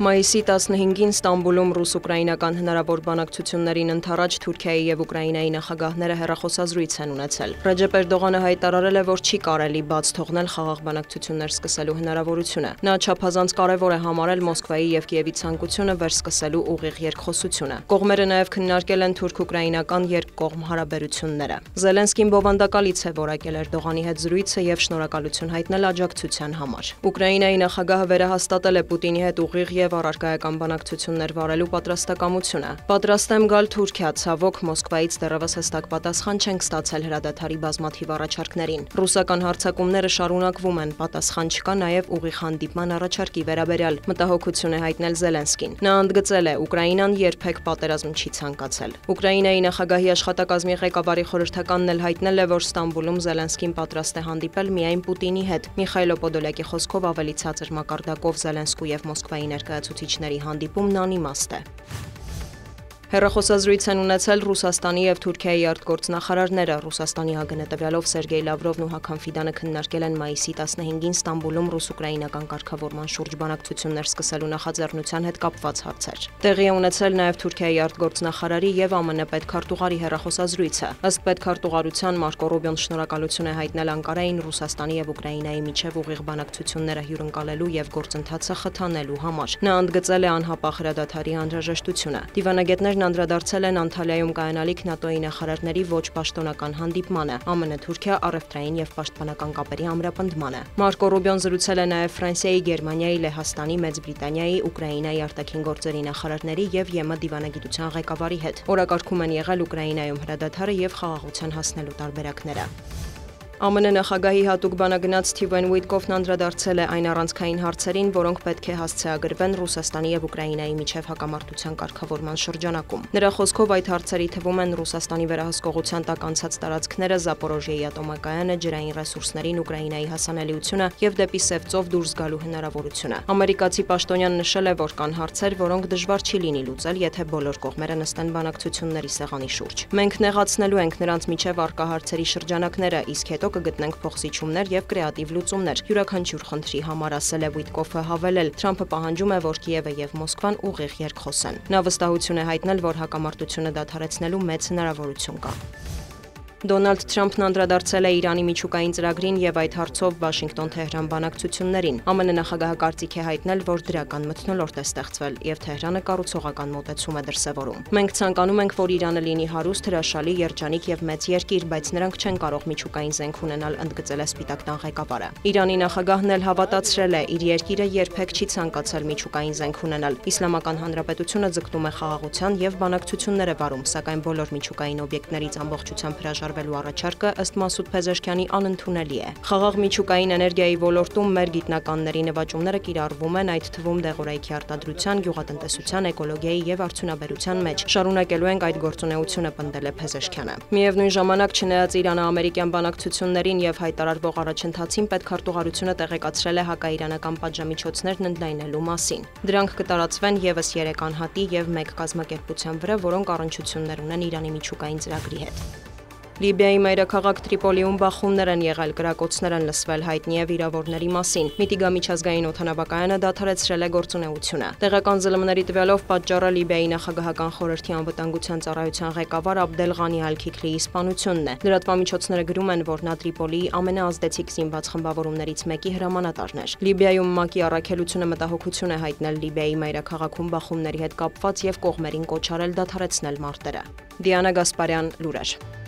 Մայիսի 15-ին Ստամբուլում ռուս-ուկրաինական հնարավոր բանակցություններին ընդառաջ Թուրքիայի եւ Ուկրաինայի նախագահները հեռախոսազրույց են ունեցել։ Ռեջեփ Էրդողանը հայտարարել է, որ չի կարելի բաց թողնել խաղաղ բանակցություններ սկսելու հնարավորությունը։ Նա չափազանց կարևոր է համարել Մոսկվայի եւ Կիևի ցանկությունը վերսկսելու ուղիղ երկխոսությունը։ Կողմերը նաեւ քննարկել են թուրք-ուկրաինական երկկողմ հարաբերությունները։ Զելենսկին բովանդակալից է որակել Էրդողանի հետ զրույցը եւ շնորհակալություն հայտնել աջակցության համար։ Ուկրաինայի նախագահը վերահաստատել է Պուտինի հետ ուղիղ եւ առարկայական բանակցություններ վարելու պատրաստակամությունը։ Պատրաստ եմ գալ Թուրքիա, ցավոք Մոսկվայից դեռևս հստակ պատասխան չենք ստացել հրադադարի բազմաթիվ առաջարկներին։ Ռուսական հարձակումները շարունակվում են, պատասխան չկա նաեւ ուղիղ հանդիպման առաջարկի վերաբերյալ, մտահոգություն է հայտնել Զելենսկին։ Նա ընդգծել է, Ուկրաինան երբեք պատերազմ չի ցանկացել։ Ուկրաինայի նախագահի աշխատակազմի ղեկավարի խորհրդականն էլ հայտնել է, որ Ստամբուլում Զելենսկին պատրաստ է հանդիպել միայն Պուտինի հետ։ Միխայիլ Պոդոլյակի խոսքով ավելի ցածր մակարդակով Զելենսկու եւ Մոսկվայի ներկայացուցիչների հանդիպումն անիմաստ է։ Հեռախոսազրույց են ունեցել Ռուսաստանի եւ Թուրքիայի արտգործնախարարները։ Ռուսաստանի ՀԳՆՏ-ով Սերգեյ Լավրովն ու Հական Ֆիդանը քննարկել են մայիսի 15-ին Ստամբուլում ռուս-ուկրաինական կարգավորման շուրջ բանակցություններ սկսելու նախաձեռնության հետ կապված հարցեր։ Տեղի է ունեցել նաեւ Թուրքիայի արտգործնախարարի եւ ԱՄՆ պետքարտուղարի հեռախոսազրույցը։ Ըստ պետքարտուղարության Մարկո Ռուբիոն շնորհակալություն է հայտնել Անկարային Ռուսաստանի եւ Ուկրաինայի միջև ուղիղ բանակցությունները հյուրընկալելու եւ գործընթացը խթանելու համար։ Նա ընդգծել է անհապաղ հրադադարի անհրաժեշտությունը։ Դիվանագետներն անդրադարձել են Անտալիայում կայանալիք ՆԱՏՕ-ի նախարարների ոչ պաշտոնական հանդիպմանը, ԱՄՆ-Թուրքիա առևտրային եւ պաշտպանական կապերի ամրապնդմանը։ Մարկո Ռուբիոն զրուցել է նաեւ Ֆրանսիայի, Գերմանիայի, Լեհաստանի, Մեծ Բրիտանիայի, Ուկրաինայի արտաքին գործերի նախարարների եւ ԵՄ դիվանագիտության ղեկավարի հետ։ Օրակարգում են եղել Ուկրաինայում հրադադարը եւ խաղաղության հասնելու տարբերակները։ ԱՄՆ նախագահի հատուկ բանագնաց Սթիվեն Ուիտկոֆն անդրադարձել է այն առանցքային հարցերին, որոնք պետք է հասցեագրվեն Ռուսաստանի եւ Ուկրաինայի միջև հակամարտության կարգավորման շրջանակում։ Նրա խոսքով այդ հարցերի թվում են Ռուսաստանի վերահսկողության տակ անցած տարածքները, Զապորոժիեի ատոմակայանը, ջրային ռեսուրսներին Ուկրաինայի հասանելիությունը եւ դեպի Սևծով դուրս գալու հնարավորությունը։ Ամերիկացի պաշտոնյան նշել է, որ կան հարցեր, որոնք դժվար չի լինի լուծել, եթե բոլոր կողմերը նստեն բանակցությունների սեղանի շուրջ։ Մենք նեղացնելու ենք նրանց միջև առկա հարցերի շրջանակները, իսկ հետո կգտնենք փոխզիջումներ եւ կրեատիվ լուծումներ յուրաքանչյուր խնդրի համար, ասել է Ուիտկոֆը հավելել։ Թրամփը պահանջում է, որ Կիևը եւ Մոսկվան ուղիղ երկխոսեն։ Նա վստահություն է հայտնել, որ հակամարտությունը դադարեցնելու մեծ հնարավորություն կա։ Դոնալդ Թրամփն անդրադարձել է Իրանի միջուկային ծրագրին եւ այդ հարցով Վաշինգտոն-Թեհրան բանակցություններին։ ԱՄՆ նախագահը կարծիք է հայտնել, որ դրական մթնոլորտ է ստեղծվել եւ Թեհրանը կառուցողական մոտեցում է դրսեւորում։ Մենք ցանկանում ենք, որ Իրանը լինի հարուստ, հրաշալի, երջանիկ եւ մեծ երկիր, բայց նրանք չեն կարող միջուկային զենք ունենալ, ընդգծել է Սպիտակ տան ղեկավարը։ Իրանի նախագահն էլ հավատացրել է, իր երկիրը երբեք չի ցանկացել միջուկային զենք ունենալ։ Իսլամական Հանրապետությունը ձգտում է խաղաղության եւ բանակցություններ է վարում, սակայն բոլոր միջուկային օբյեկտներից ամբողջությամբ հրաժարվելու առաջարկը ըստ Մասուդ Փեզեշքյանի անընդունելի է։ Խաղաղ միջուկային էներգիայի ոլորտում մեր գիտնականների նվաճումները կիրառվում են, այդ թվում դեղորայքի արտադրության, գյուղատնտեսության, էկոլոգիայի եւ արդյունաբերության մեջ։ Շարունակելու ենք այդ գործունեությունը, պնդել է Փեզեշքյանը։ Միևնույն ժամանակ, չնայած Իրано-ամերիկյան բանակցություններին եւ հայտարարվող առաջընթացին, պետքարտուղարությունը տեղեկացրել է հակաիրանական պատժամիջոցներն ընդլայնելու մասին։ Դրանք կտարածվեն եւս 3 անհատի եւ 1 կազմակերպության վրա, որոնք առնչություններ ունեն Իրանի միջուկային ծրագրի հետ։ Լիբիայի մայրաքաղաք Տրիպոլիում բախումներ են եղել, կրակոցներ են լսվել, հայտնի է վիրավորների մասին։ Միտիգա միջազգային օդանավակայանը դադարեցրել է գործունեությունը։ Տեղական ԶԼՄ-ների տվյալով պատճառը Լիբիայի նախագահական խորհրդի անվտանգության ծառայության ղեկավար Աբդել Ղանի Ալ-Քիքլիի սպանությունն է։ Լրատվամիջոցները գրում են, որ նա Տրիպոլիի ամենաազդեցիկ զինված խմբավորումներից մեկի հրամանատարն էր։ Լիբիայում ՄԱԿ-ի առաքելությունը մտահոգություն է հայտնել Լիբիայի մայրաքաղաքում բախումների հետ կապված եւ կողմերին կոչ արել դադարեցնել մարտերը։ Դիանա Գասպարյան, լուրեր։